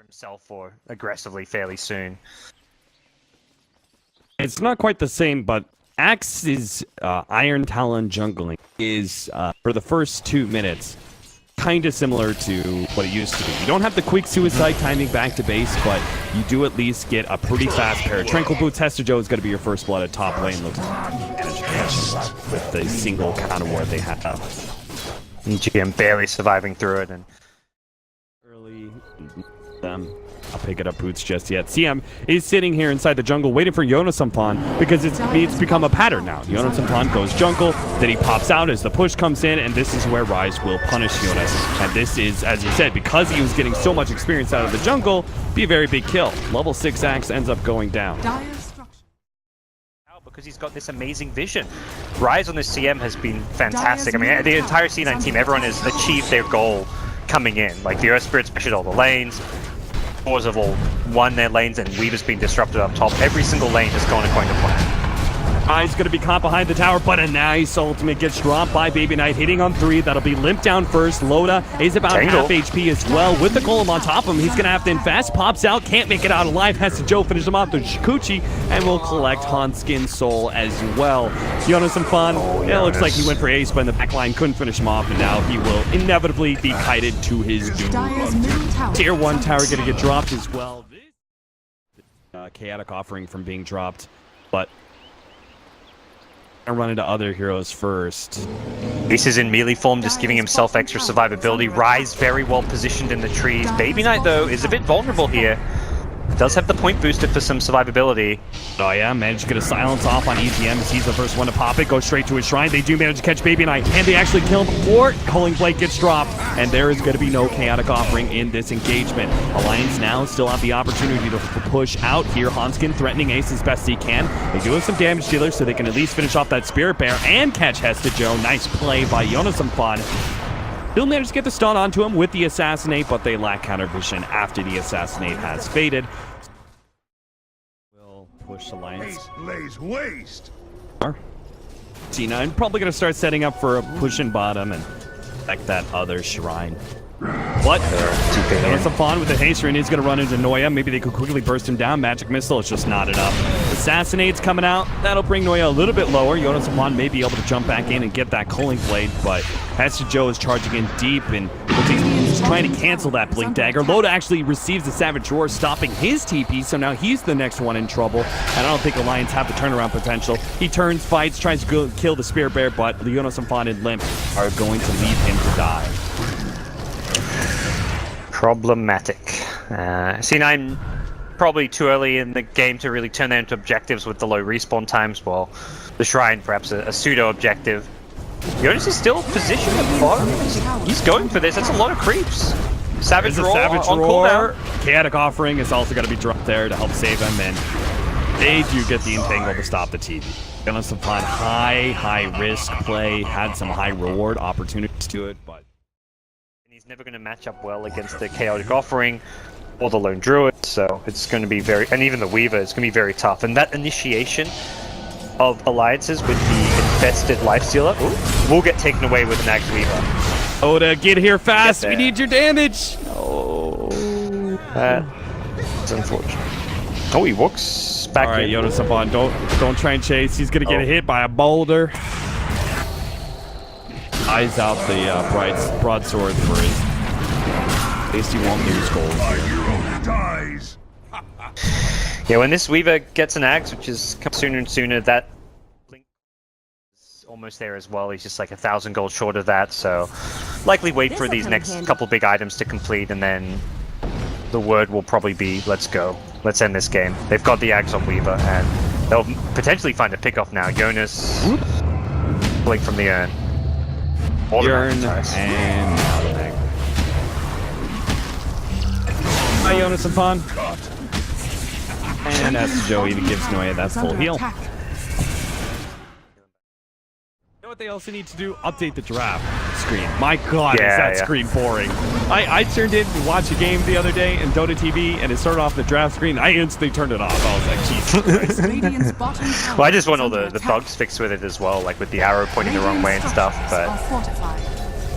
himself or aggressively fairly soon. It's not quite the same, but Axe's Iron Talon jungling is, for the first 2 minutes, kind of similar to what it used to be. You don't have the quick suicide timing back to base, but you do at least get a pretty fast pair of Tranquil Boots. Hester Joe is going to be your first blood at top lane. Looks with the single counter ward they have. GM barely surviving through it, and early I'll pick it up Boots just yet. CM is sitting here inside the jungle waiting for Jonas Sampan because it's become a pattern now. Jonas Sampan goes jungle, then he pops out as the push comes in, and this is where Rise will punish Jonas. And this is, as you said, because he was getting so much experience out of the jungle, be a very big kill. Level 6 Axe ends up going down. Because he's got this amazing vision. Rise on this CM has been fantastic. I mean, the entire C9 team, everyone has achieved their goal coming in. Like the Earth Spirits pressured all the lanes. Fours have all won their lanes, and Weaver's been disrupted up top. Every single lane has gone according to plan. Rise going to be caught behind the tower, but a nice ultimate gets dropped by Baby Knight, hitting on 3. That'll be limped down first. Loda is about half HP as well. With the golem on top of him, he's going to have to invest. Pops out, can't make it out alive. Has to Joe finish him off to Shikuchi, and will collect Hanskin's soul as well. Jonas and Fun, it looks like he went for ace, but in the back line couldn't finish him off, and now he will inevitably be kited to his doom. Tier 1 tower going to get dropped as well. Chaotic offering from being dropped, but and run into other heroes first. Ace is in melee form, just giving himself extra survivability. Rise very well positioned in the trees. Baby Knight, though, is a bit vulnerable here. Does have the point boosted for some survivability. Oh yeah, managed to get a silence off on EGM as he's the first one to pop it, goes straight to his shrine. They do manage to catch Baby Knight, and they actually kill him before Culling Blade gets dropped, and there is going to be no chaotic offering in this engagement. Alliance now still have the opportunity to push out here. Hanskin threatening Ace as best he can. They do have some damage dealers, so they can at least finish off that Spirit Bear and catch Hester Joe. Nice play by Jonas Sampan. He'll manage to get the stun onto him with the Assassinate, but they lack counter vision after the Assassinate has faded. Will push Alliance. Lays waste. C9 probably going to start setting up for a push in bottom and protect that other shrine. What? Jonas Sampan with the haste ring is going to run into Noya. Maybe they could quickly burst him down. Magic Missile is just not enough. Assassinate's coming out. That'll bring Noya a little bit lower. Jonas Sampan may be able to jump back in and get that Culling Blade, but Hester Joe is charging in deep and he's trying to cancel that Blink Dagger. Loda actually receives the Savage Roar, stopping his TP, so now he's the next one in trouble. And I don't think Alliance have the turnaround potential. He turns, fights, tries to kill the Spirit Bear, but Jonas Sampan and Limp are going to leave him to die. Problematic. C9 probably too early in the game to really turn that into objectives with the low respawn times. Well, the Shrine perhaps a pseudo objective. Jonas is still positioned at bottom. He's going for this. That's a lot of creeps. Savage Roar on cooldown. Chaotic Offering is also going to be dropped there to help save him, and they do get the Entangle to stop the TV. Jonas Sampan high risk play, had some high reward opportunities to it, but he's never going to match up well against the Chaotic Offering or the Lone Druid, so it's going to be very, and even the Weaver, it's going to be very tough. And that initiation of alliances with the infested Lifestealer will get taken away with Nag's Weaver. Oda, get here fast! We need your damage! Oh, that's unfortunate. Oh, he walks back. All right, Jonas Sampan, don't try and chase. He's going to get hit by a boulder. Eyes out the broadsword for his. At least he won't lose gold here. Yeah, when this Weaver gets an axe, which is sooner and sooner, that Blink is almost there as well. He's just like 1,000 gold short of that, so likely wait for these next couple big items to complete, and then the word will probably be, let's go. Let's end this game. They've got the axe on Weaver, and they'll potentially find a pickoff now. Jonas, Blink from the urn. Urn, and now the Nag. Hi, Jonas Sampan. And that's Joey that gives Noya that full heal. You know what they also need to do? Update the draft screen. My god, is that screen boring. I turned in to watch a game the other day in Dota TV, and it started off the draft screen. I instantly turned it off. I was like, Jesus Christ. Well, I just want all the bugs fixed with it as well, like with the arrow pointing the wrong way and stuff, but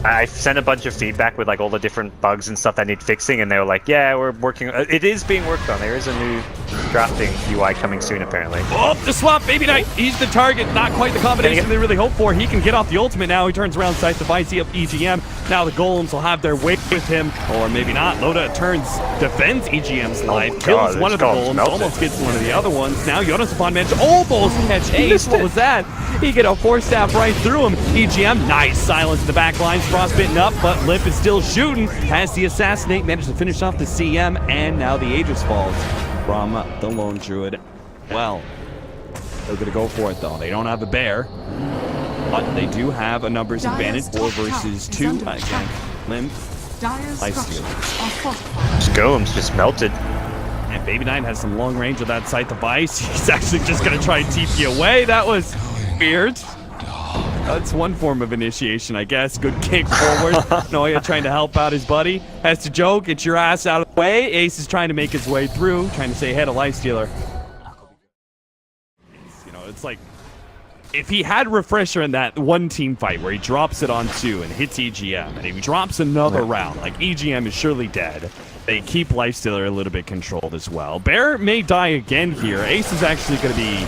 I sent a bunch of feedback with like all the different bugs and stuff that need fixing, and they were like, "Yeah, we're working. It is being worked on. There is a new drafting UI coming soon, apparently." Oh, the swap, Baby Knight. He's the target. Not quite the combination they really hoped for. He can get off the ultimate now. He turns around, sights the Vice up EGM. Now the golems will have their way with him, or maybe not. Loda defends EGM's life, kills one of the golems, almost gets one of the other ones. Now Jonas upon managed to almost catch Ace. What was that? He get a force staff right through him. EGM, nice silence in the back lines. Frostbitten up, but Limp is still shooting. Has the assassinate managed to finish off the CM, and now the Aegis falls from the Lone Druid. Well, they're gonna go for it though. They don't have a bear, but they do have a numbers advantage. 4 versus 2. Again, Limp, Lifesteal. Golem's just melted. And Baby Nine has some long range with that sight device. He's actually just gonna try and TP away. That was weird. That's one form of initiation, I guess. Good kick forward. Noya trying to help out his buddy. Has to Joe, get your ass out of the way. Ace is trying to make his way through, trying to say, hey to Lifestealer. You know, it's like, if he had Refresher in that one team fight where he drops it on 2 and hits EGM, and he drops another round, like EGM is surely dead. They keep Lifestealer a little bit controlled as well. Bear may die again here. Ace is actually going to be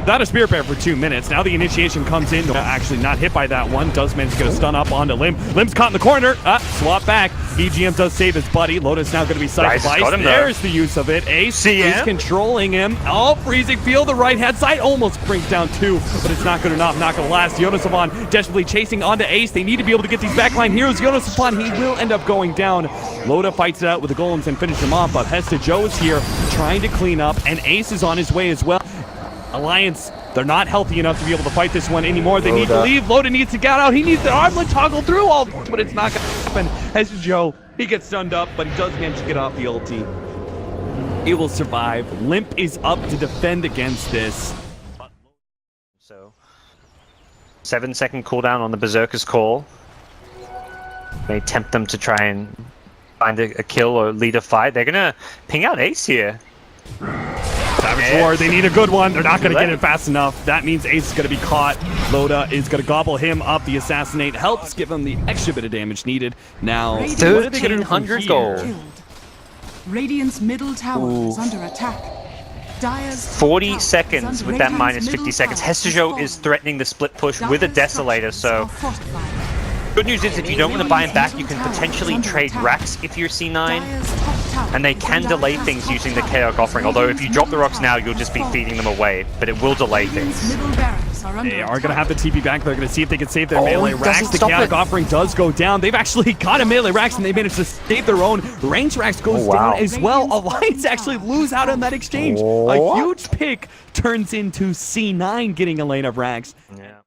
without a Spirit Bear for 2 minutes. Now the initiation comes in. Actually not hit by that one. Does manage to get a stun up onto Limb. Limb's caught in the corner. Swap back. EGM does save his buddy. Lotus now going to be sacrificed. There's the use of it. Ace is controlling him. Oh, freezing field. The right-hand side almost brings down 2, but it's not good enough. Not going to last. Yonosavon desperately chasing onto Ace. They need to be able to get these backline heroes. Yonosavon, he will end up going down. Loda fights it out with the golems and finish him off, but Hesta Joe is here trying to clean up, and Ace is on his way as well. Alliance, they're not healthy enough to be able to fight this one anymore. They need to leave. Loda needs to get out. He needs the armlet toggle through all, but it's not going to happen. As Joe, he gets stunned up, but he does manage to get off the ulti. He will survive. Limp is up to defend against this. So, 7-second cooldown on the Berserker's call. May tempt them to try and find a kill or lead a fight. They're going to ping out Ace here. Savage War, they need a good one. They're not going to get it fast enough. That means Ace is going to be caught. Loda is going to gobble him up. The Assassinate helps give him the extra bit of damage needed. Now, 1,300 gold. Radiant's middle tower is under attack. 40 seconds with that minus 50 seconds. Hestejo is threatening the split push with a Desolator, so good news is if you don't want to buy him back, you can potentially trade racks if you're C9, and they can delay things using the Chaos Offering, although if you drop the rocks now, you'll just be feeding them away, but it will delay things. They are going to have the TP back. They're going to see if they can save their melee racks. The Chaotic Offering does go down. They've actually got a melee racks, and they managed to save their own. Range racks goes down as well. Alliance actually lose out on that exchange. A huge pick turns into C9 getting a lane of racks. Yeah.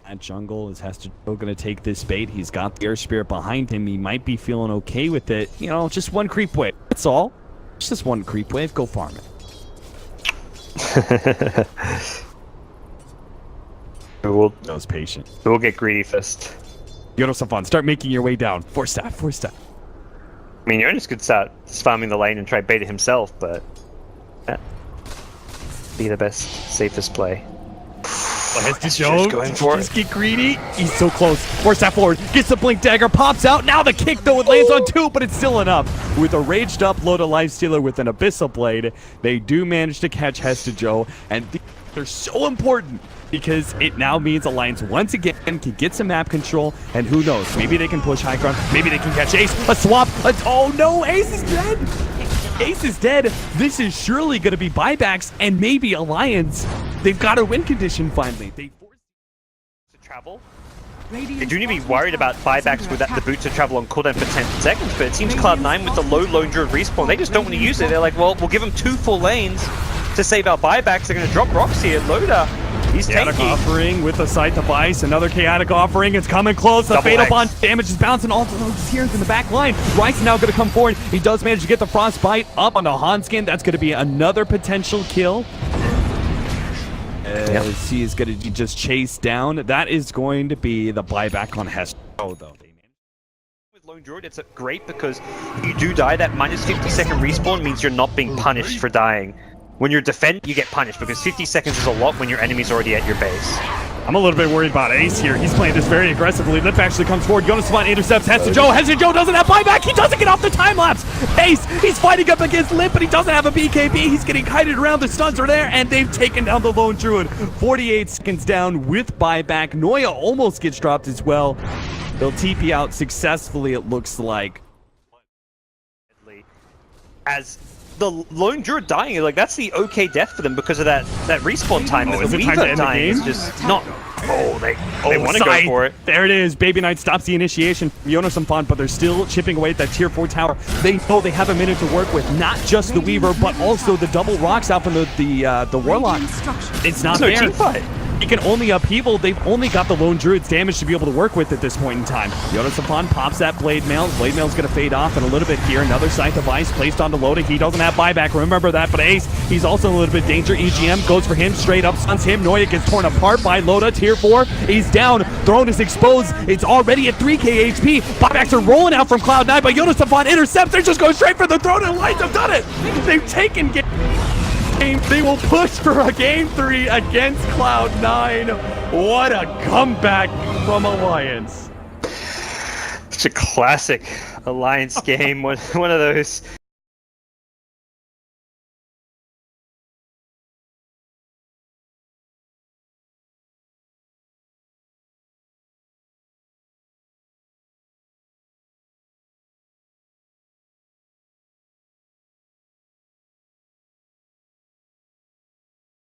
At jungle is Hester going to take this bait. He's got the Air Spirit behind him. He might be feeling okay with it. You know, just one creep wave. That's all. It's just one creep wave. Go farm it. That was patient. We'll get greedy first. Yonosafon, start making your way down. Force staff, force staff. I mean, Jonas could start farming the lane and try bait it himself, but be the best, safest play. Going for just get greedy. He's so close. Force that forward. Gets the blink dagger. Pops out. Now the kick though. It lands on 2, but it's still enough. With a raged up Loda Lifestealer with an Abyssal Blade, they do manage to catch Hesta Joe, and they're so important because it now means Alliance once again can get some map control, and who knows? Maybe they can push high ground. Maybe they can catch Ace. A swap. Oh no! Ace is dead. Ace is dead. This is surely going to be buybacks, and maybe Alliance. They've got a win condition finally. They force to travel. They do need to be worried about buybacks with the boots to travel on cooldown for 10 seconds, but it seems Cloud9 with the low Lone Druid respawn, they just don't want to use it. They're like, well, we'll give them 2 full lanes to save our buybacks. They're going to drop rocks here. Loda, he's Chaotic tanky. Offering with the sight device. Another Chaotic Offering. It's coming close. The Fatal Bond damage is bouncing all those heroes in the back line. Rice now going to come forward. He does manage to get the Frostbite up onto Hanskin. That's going to be another potential kill. As he is going to be just chased down. That is going to be the buyback on Hester. Oh, though. With Lone Druid, it's great because you do die. That minus 50-second respawn means you're not being punished for dying. When you're defending, you get punished because 50 seconds is a lot when your enemy's already at your base. I'm a little bit worried about Ace here. He's playing this very aggressively. Lip actually comes forward. Jonas Savant intercepts Hester Joe. Hester Joe doesn't have buyback. He doesn't get off the time lapse. Ace, he's fighting up against Lip, but he doesn't have a BKB. He's getting kited around. The stuns are there, and they've taken down the Lone Druid. 48 seconds down with buyback. Noya almost gets dropped as well. They'll TP out successfully, it looks like. As the Lone Druid dying, like that's the okay death for them because of that respawn time. Oh, But is the it time to Weaver end the dying game? is just not. Oh, they want to go Scythe. for it. There it is. Baby Knight stops the initiation from Jonas Font, but they're still chipping away at that tier 4 tower. They know they have a minute to work with, not just the Weaver, but also the double rocks out from the Warlock. It's not There's no there. team fight. He can only upheaval. They've only got the Lone Druid's damage to be able to work with at this point in time. Jonas Font pops that Blade Mail. Blade Mail's going to fade off in a little bit here. Another Scythe of Ice placed onto Loda. He doesn't have buyback. Remember that, but Ace, he's also in a little bit of danger. EGM goes for him, straight up stuns him. Noya gets torn apart by Loda. Tier 4, he's down. Throne is exposed. It's already at 3k HP. Buybacks are rolling out from Cloud9, but Jonas Font intercepts. They're just going straight for the throne, and Lions have done it. They've taken game. They will push for a game 3 against Cloud9. What a comeback from Alliance. Such a classic Alliance game. One of those